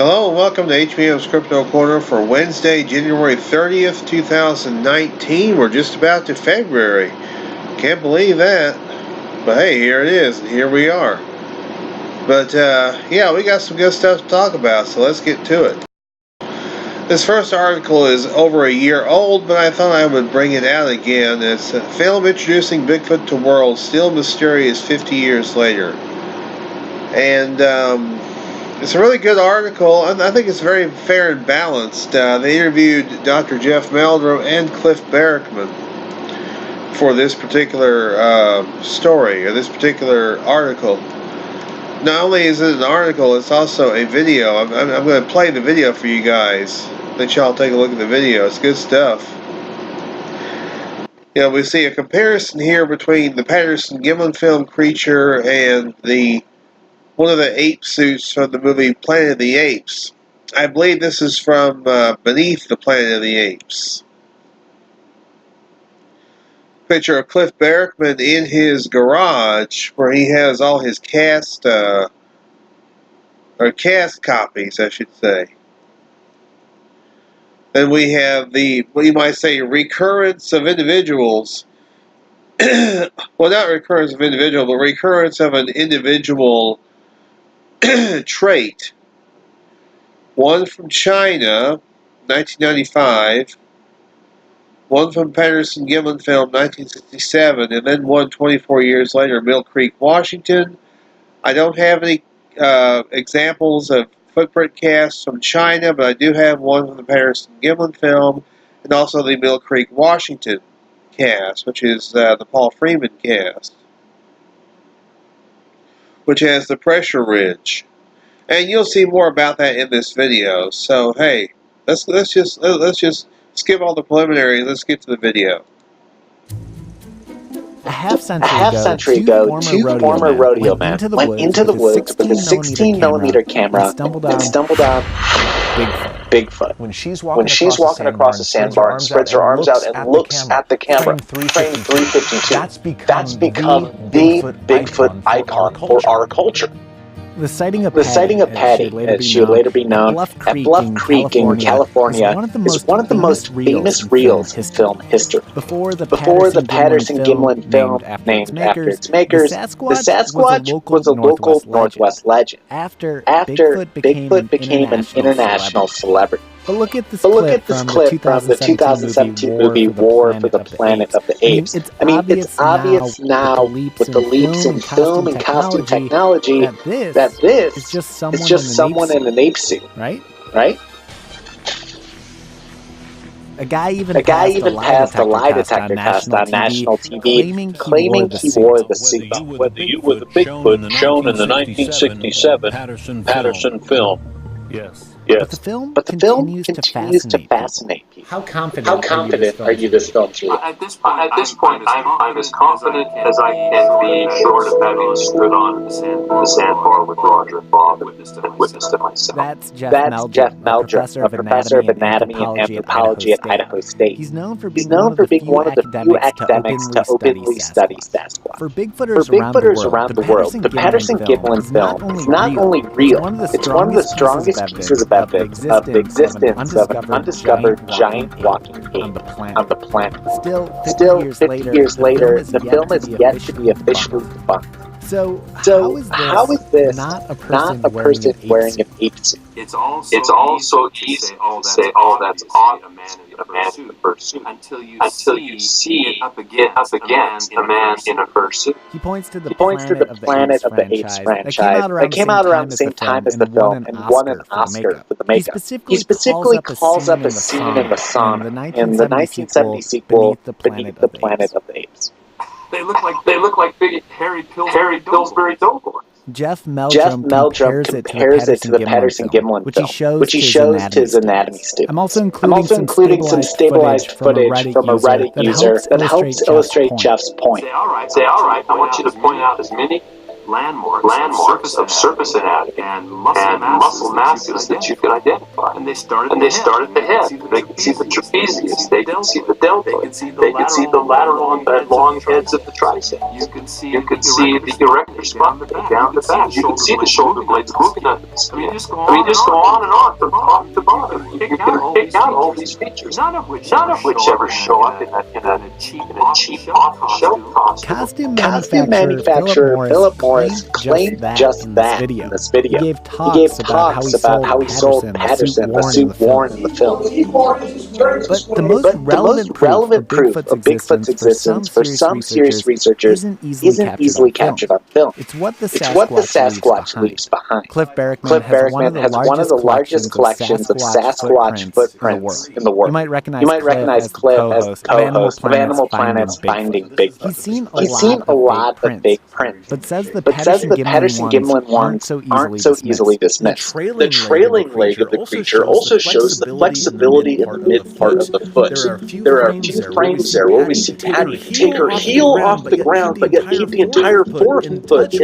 Hello and welcome to HBMs Crypto Corner for Wednesday, January 30th, 2019. We're just about to February. Can't believe that. But hey, here it is, and here we are. But yeah, we got some good stuff to talk about, so let's get to it. This first article is over a year old, but I thought I would bring it out again. It's a film introducing Bigfoot to world, still mysterious 50 years later. And it's a really good article. I think it's very fair and balanced. They interviewed Dr. Jeff Meldrum and Cliff Barackman for this particular story, or this particular article. Not only is it an article, it's also a video. I'm going to play the video for you guys. Let y'all take a look at the video. It's good stuff. You know, we see a comparison here between the Patterson-Gimlin film creature and one of the ape suits from the movie Planet of the Apes. I believe this is from Beneath the Planet of the Apes. Picture of Cliff Barackman in his garage where he has all his cast copies, I should say. Then we have what you might say, recurrence of individuals. Well, not recurrence of individual, but recurrence of an individual trait. One from China, 1995. One from Patterson-Gimlin film, 1967. And then one 24 years later, Mill Creek, Washington. I don't have any examples of footprint casts from China, but I do have one from the Patterson-Gimlin film, and also the Mill Creek, Washington cast, which is the Paul Freeman cast, which has the pressure ridge. And you'll see more about that in this video. So hey, let's just skip all the preliminary. Let's get to the video. A half century ago, two former rodeo men went into the woods with a 16mm camera and stumbled on Bigfoot. When she's walking across a sandbar and spreads her arms out and looks at the camera, frame 352, that's become the Bigfoot icon for our culture. The sighting of Patty, as she would later be known, at Bluff Creek in California, is one of the most famous reels in film history. Before the Patterson-Gimlin film named after its makers, the Sasquatch was a local Northwest legend. After Bigfoot became an international celebrity. But look at this clip from the 2017 movie War for the Planet of the Apes. I mean, it's obvious now with the leaps in film and costume technology that this is just someone in an ape suit. Right? A guy even passed a lie detector test on national TV, claiming he wore the suit. Whether you were the Bigfoot shown in the 1967 Patterson film. Yes. But the film continues to fascinate people. How confident are you this film? At this point, I'm as confident as I can be, short of having stood on the sandbar with Roger and Bob and witnessed it myself. That's Jeff Meldrum, a professor of anatomy and anthropology at Idaho State. He's known for being one of the few academics to openly study Sasquatch. For Bigfooters around the world, the Patterson-Gimlin film is not only real, it's one of the strongest pieces of evidence of the existence of an undiscovered giant walking ape on the planet. Still, 50 years later, the film is yet to be officially debunked. So how is this not a person wearing an ape suit? It's all so easy to say, oh, that's odd, a man in a fursuit, until you see it up against a man in a fursuit. He points to the Planet of the Apes franchise that came out around the same time as the film and won an Oscar for the makeup. He specifically calls up a scene in the song in the 1970 sequel Beneath the Planet of the Apes. They look like big hairy Pillsbury Doughboys. Jeff Meldrum compares it to the Patterson-Gimlin film, which he shows to his anatomy students. I'm also including some stabilized footage from a Reddit user that helps illustrate Jeff's point. Say, all right, I want you to point out as many landmarks of surface anatomy and muscle masses that you could identify. And they start at the head. They can see the trapezius. They can see the deltoid. They can see the lateral and long heads of the tricep. You can see the erector spinae down the back. You can see the shoulder blades moving under the skin. I mean, just go on and on from top to bottom. You can pick out all these features, none of which ever show up in a cheap off-the-shelf costume. Costume manufacturer Philip Morris claimed just that in this video. He gave talks about how he sold Patterson the suit worn in the film. But the most relevant proof of Bigfoot's existence for some serious researchers isn't easily captured on film. It's what the Sasquatch leaves behind. Cliff Barackman has one of the largest collections of Sasquatch footprints in the world. You might recognize Cliff as co-host of Animal Planet's Finding Bigfoot. He's seen a lot of big prints, but says the Patterson-Gimlin ones aren't so easily dismissed. The trailing leg of the creature also shows the flexibility in the mid part of the foot. There are a few frames there where we see Patty take her heel off the ground, but yet keep the entire forefoot in touch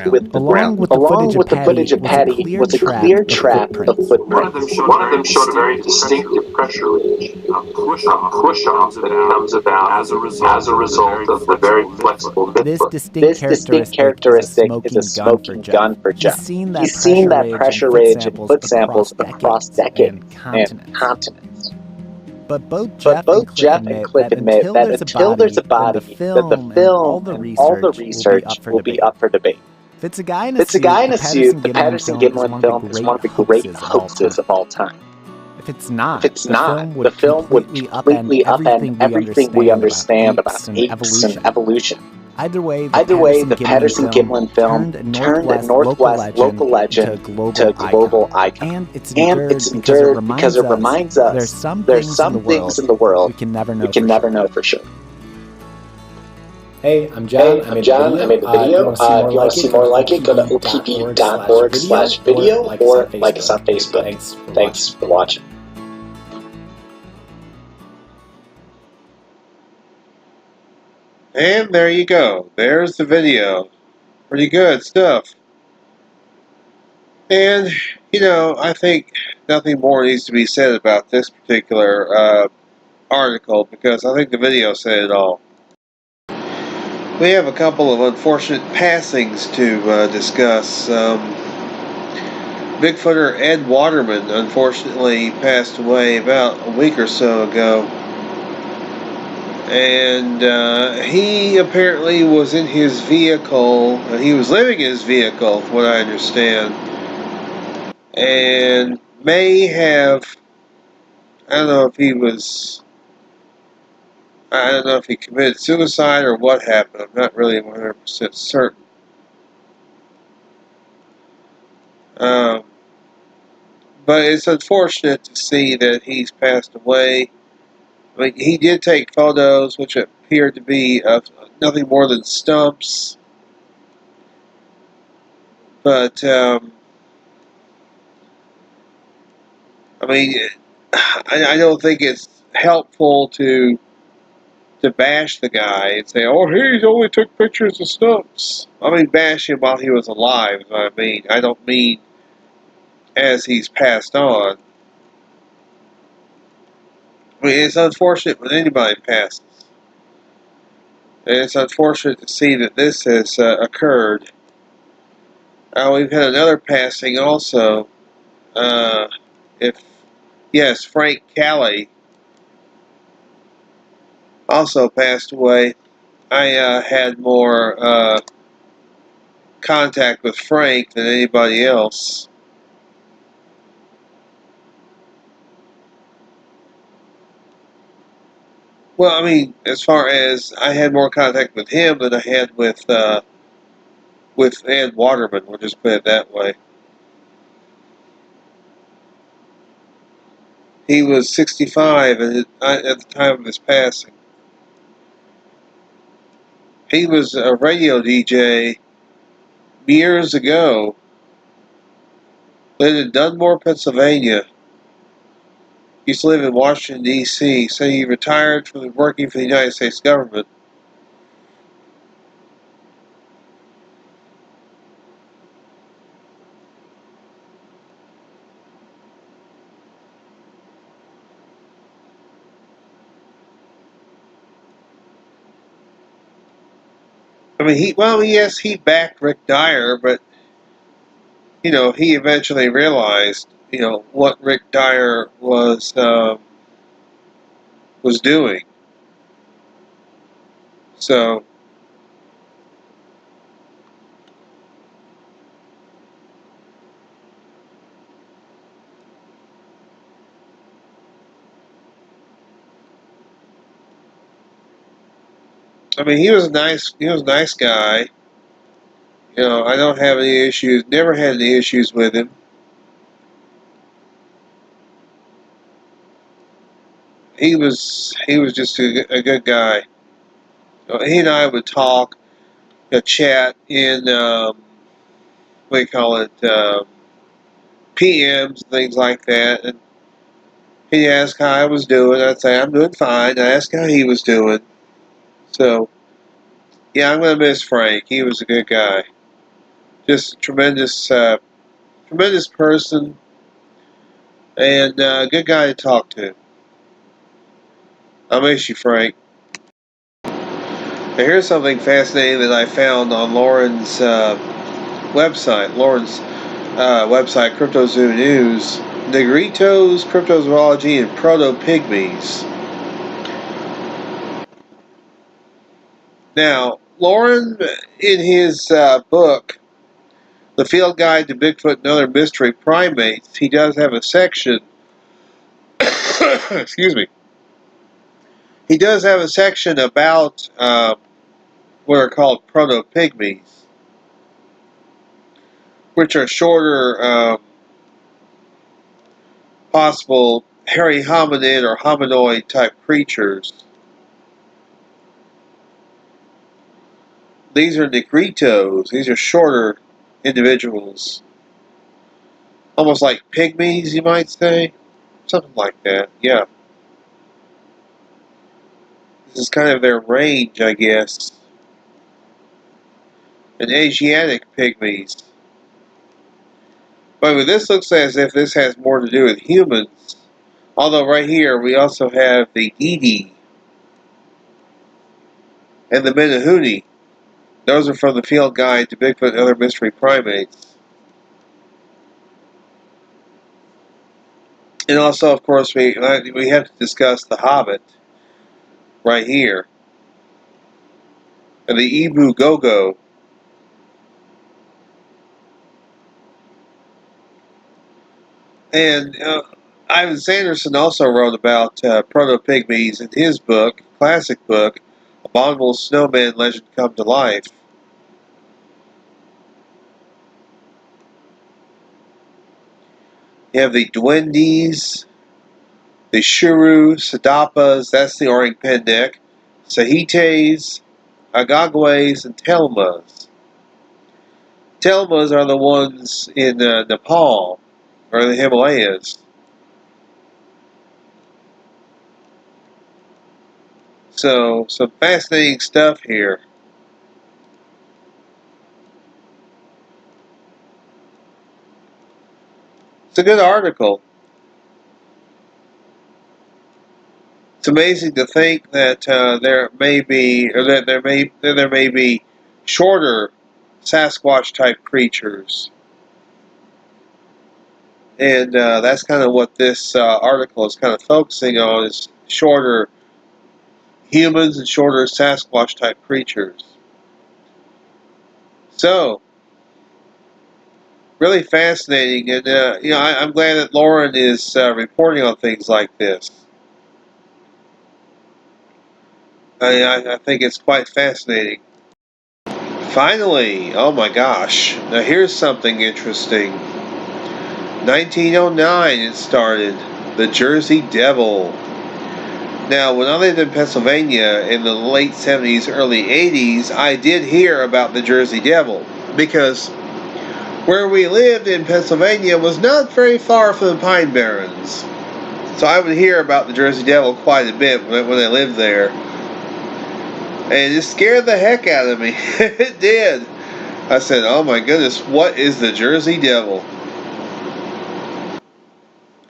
with the ground. Along with the footage of Patty was a clear trap of footprints. One of them showed a very distinctive pressure ridge, a push-off that comes about as a result of the very flexible Bigfoot. This distinct characteristic is a smoking gun for Jeff. He's seen that pressure ridge in foot samples across decades and continents. But both Jeff and Cliff admit that until there's a body, that the film and all the research will be up for debate. If it's a guy in a suit, the Patterson-Gimlin film is one of the great hoaxes of all time. If it's not, the film would completely upend everything we understand about apes and evolution. Either way, the Patterson-Gimlin film turned a Northwest local legend to a global icon. And it's endured because it reminds us there's some things in the world we can never know for sure. Hey, I'm John. I made the video. If you want to see more like it, go to opp.org/video or like us on Facebook. Thanks for watching. And there you go. There's the video. Pretty good stuff. And, I think nothing more needs to be said about this particular article because I think the video said it all. We have a couple of unfortunate passings to discuss. Bigfooter Ed Waterman unfortunately passed away about a week or so ago. And he apparently was in his vehicle, he was living in his vehicle, from what I understand, and may have, I don't know if he committed suicide or what happened. I'm not really 100% certain. But it's unfortunate to see that he's passed away. I mean, he did take photos which appeared to be of nothing more than stumps. But, I mean, I don't think it's helpful to bash the guy and say, oh, he only took pictures of stumps. I mean, bash him while he was alive, I mean. I don't mean as he's passed on. I mean, it's unfortunate when anybody passes. And it's unfortunate to see that this has occurred. We've had another passing also. Frank Calley also passed away. I had more contact with Frank than anybody else. Well, I mean, as far as I had more contact with him than I had with Ed Waterman, we'll just put it that way. He was 65 at the time of his passing. He was a radio DJ years ago. Lived in Dunmore, Pennsylvania. Used to live in Washington, D.C. So he retired from working for the United States government. I mean, he backed Rick Dyer, but, you know, he eventually realized, you know, what Rick Dyer was doing. So, I mean, he was a nice guy. You know, I don't have any issues, never had any issues with him. He was just a good guy. He and I would talk, chat in, what do you call it, PMs, things like that. And he'd ask how I was doing. I'd say, I'm doing fine. I asked how he was doing. So, yeah, I'm going to miss Frank. He was a good guy. Just a tremendous person, and a good guy to talk to. I miss you, Frank. Now, here's something fascinating that I found on Lauren's website. Lauren's website, CryptoZoo News. Negritos, cryptozoology, and proto-pygmies. Now, Lauren, in his book, The Field Guide to Bigfoot and Other Mystery Primates, he does have a section, excuse me, he does have a section about what are called proto-pygmies, which are shorter, possible hairy hominid or hominoid type creatures. These are negritos. These are shorter individuals. Almost like pygmies, you might say. Something like that, yeah. This is kind of their range, I guess. And Asiatic pygmies. But this looks as if this has more to do with humans. Although right here we also have the Didi and the Menehune. Those are from the Field Guide to Bigfoot and Other Mystery Primates. And also, of course, we have to discuss the Hobbit right here. And the Ebu Gogo. And Ivan Sanderson also wrote about proto-pygmies in his book, classic book, Abominable Snowman Legend Come to Life. You have the Duendes, the Shuru, Sadapas, that's the Orang Pendek, Sahites, Agagwes, and Telmas. Telmas are the ones in Nepal, or the Himalayas. So, some fascinating stuff here. It's a good article. It's amazing to think that there may be shorter Sasquatch type creatures, and that's kind of what this article is kind of focusing on: is shorter humans and shorter Sasquatch type creatures. So, really fascinating, and I'm glad that Lauren is reporting on things like this. I think it's quite fascinating. Finally, oh my gosh, now here's something interesting. 1909 it started, the Jersey Devil. Now, when I lived in Pennsylvania in the late 70s, early 80s, I did hear about the Jersey Devil, because where we lived in Pennsylvania was not very far from the Pine Barrens. So I would hear about the Jersey Devil quite a bit when I lived there. And it scared the heck out of me. It did. I said, oh my goodness, what is the Jersey Devil?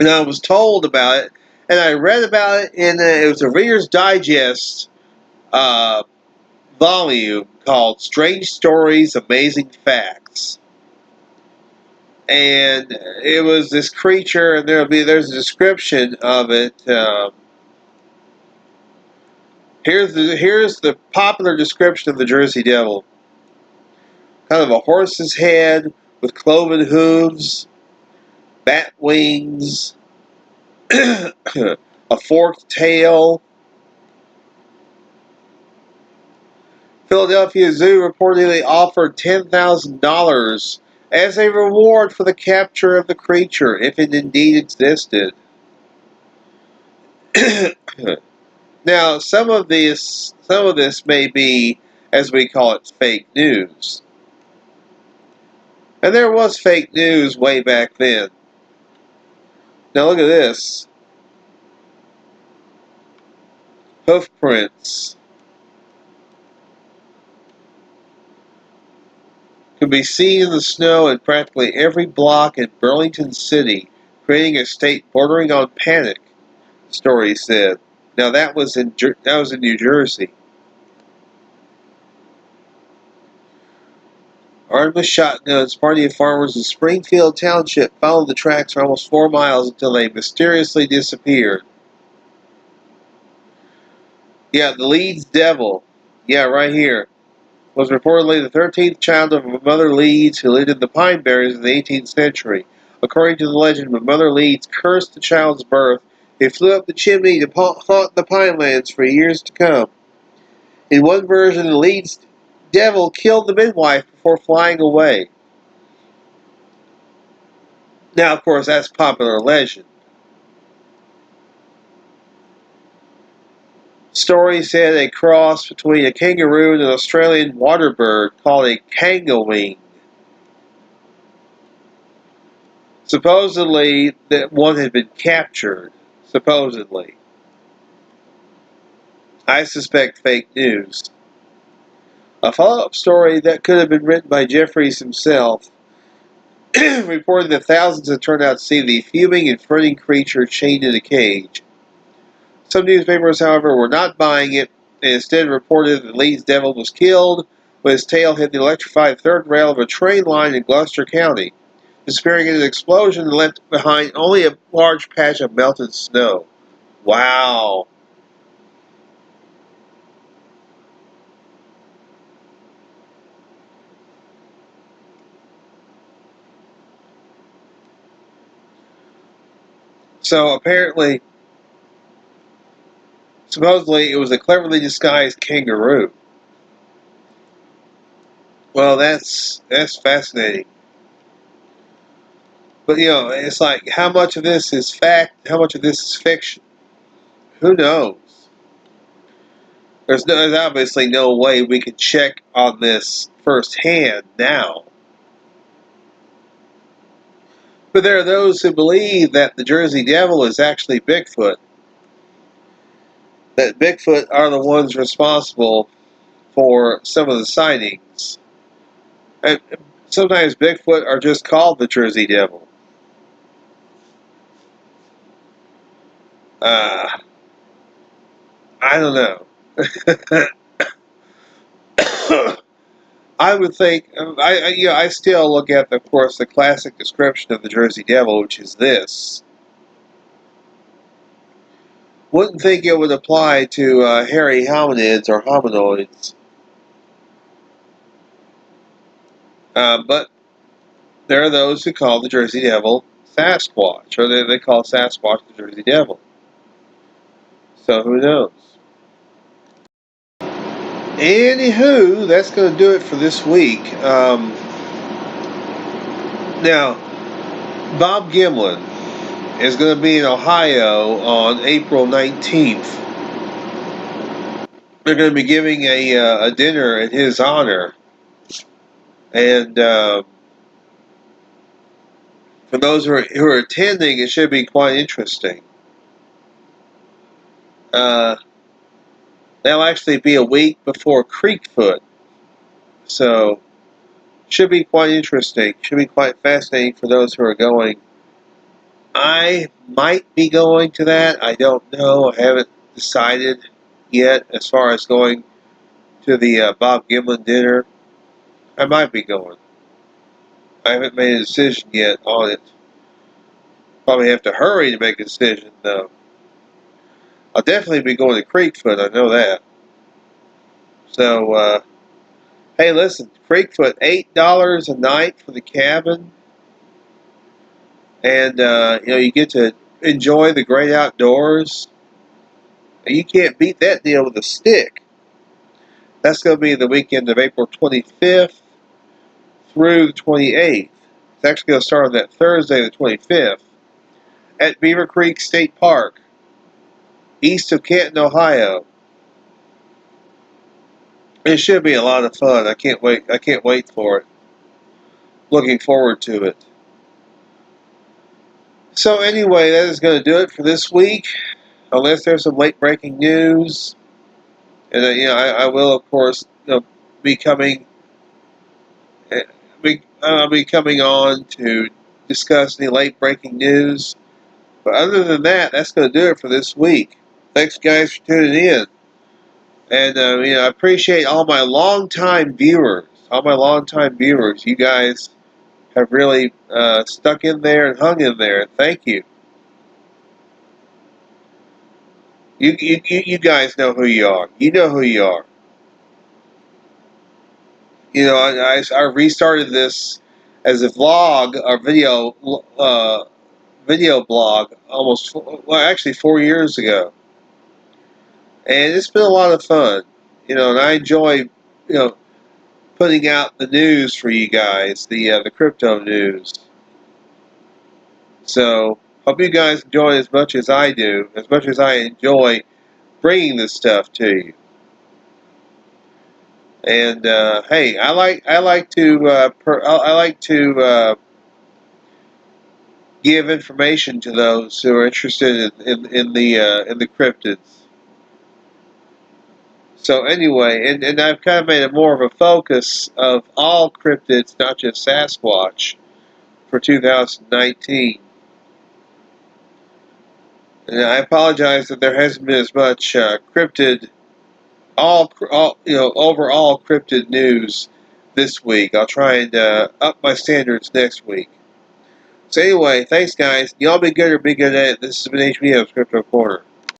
And I was told about it, and I read about it in it was a Reader's Digest volume called Strange Stories, Amazing Facts. And it was this creature, and there's a description of it. Here's the popular description of the Jersey Devil. Kind of a horse's head with cloven hooves, bat wings, a forked tail. Philadelphia Zoo reportedly offered $10,000 as a reward for the capture of the creature, if it indeed existed. Now, some of this may be, as we call it, fake news. And there was fake news way back then. Now look at this. Hoof prints could be seen in the snow in practically every block in Burlington City, creating a state bordering on panic, the story said. Now that was in New Jersey. Armed with shotguns, a party of farmers in Springfield Township followed the tracks for almost 4 miles until they mysteriously disappeared. Yeah, the Leeds Devil. Yeah, right here. Was reportedly the 13th child of a Mother Leeds who lived in the Pine Barrens in the 18th century. According to the legend, when Mother Leeds cursed the child's birth, he flew up the chimney to haunt the Pinelands for years to come. In one version, the Leeds Devil killed the midwife before flying away. Now, of course, that's popular legend. Story said a cross between a kangaroo and an Australian water bird called a kangawing. Supposedly, that one had been captured. Supposedly. I suspect fake news. A follow-up story that could have been written by Jeffries himself reported that thousands had turned out to see the fuming and fretting creature chained in a cage. Some newspapers, however, were not buying it, and instead reported that Leeds Devil was killed when his tail hit the electrified third rail of a train line in Gloucester County, disappearing in an explosion and left behind only a large patch of melted snow. Wow. So apparently, supposedly, it was a cleverly disguised kangaroo. Well, that's fascinating. But, it's like, how much of this is fact, how much of this is fiction? Who knows? There's obviously no way we can check on this firsthand now. But there are those who believe that the Jersey Devil is actually Bigfoot. That Bigfoot are the ones responsible for some of the sightings. And sometimes Bigfoot are just called the Jersey Devil. I don't know. I would think, I still look at, of course, the classic description of the Jersey Devil, which is this. Wouldn't think it would apply to hairy hominids or hominoids. But there are those who call the Jersey Devil Sasquatch, or they call Sasquatch the Jersey Devil. So who knows? Anywho, that's going to do it for this week. Now, Bob Gimlin is going to be in Ohio on April 19th. They're going to be giving a dinner in his honor. And for those who are attending, it should be quite interesting. That'll actually be a week before Creekfoot. So, should be quite interesting. Should be quite fascinating for those who are going. I might be going to that. I don't know. I haven't decided yet as far as going to the Bob Gimlin dinner. I might be going. I haven't made a decision yet on it. Probably have to hurry to make a decision, though. I'll definitely be going to Creekfoot, I know that. So, hey, listen, Creekfoot, $8 a night for the cabin. And, you get to enjoy the great outdoors. You can't beat that deal with a stick. That's going to be the weekend of April 25th through the 28th. It's actually going to start on that Thursday, the 25th, at Beaver Creek State Park, east of Canton, Ohio. It should be a lot of fun. I can't wait. I can't wait for it. Looking forward to it. So anyway, that is going to do it for this week. Unless there's some late-breaking news, and I will, of course, be coming. I'll be coming on to discuss any late-breaking news. But other than that, that's going to do it for this week. Thanks, guys, for tuning in. And, I appreciate all my longtime viewers. You guys have really stuck in there and hung in there. Thank you. You guys know who you are. You know who you are. I restarted this as a vlog or video blog actually 4 years ago. And it's been a lot of fun. And I enjoy, putting out the news for you guys, the crypto news. So, hope you guys enjoy as much as I do, as much as I enjoy bringing this stuff to you. And hey, I like to give information to those who are interested in the cryptids. So anyway, and I've kind of made it more of a focus of all cryptids, not just Sasquatch, for 2019. And I apologize that there hasn't been as much cryptid, overall cryptid news this week. I'll try and up my standards next week. So anyway, thanks guys. Y'all be good or be good at it. This has been HBMs Crypto Corner.